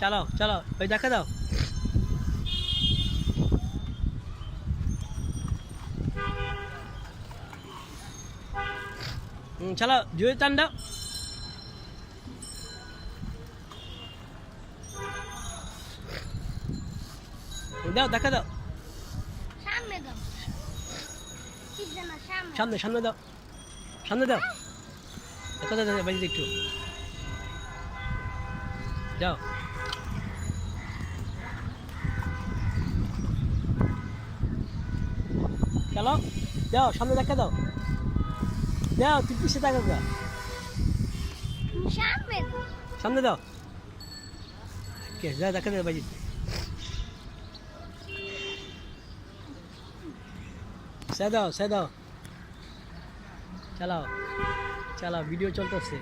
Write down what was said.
চালাও চালাও, ওই দেখা দাও। চালাও, জোরে টান দাও। দাও, দেখা দাও। সামনে দাও, সিধা না, সামনে। সামনে সামনে দাও, সামনে দাও। দেখা দাও, বাজিতে একটু যাও। চালাও, দাও, সামনে দেখা দাও। দাও, তুই পিছিয়ে থাকা গা। সামনে দাও। সামনে দাও। কে যা, দেখা দাও বাজি। সে দাও, সে দাও। চালাও চালাও, ভিডিও চলতেছে।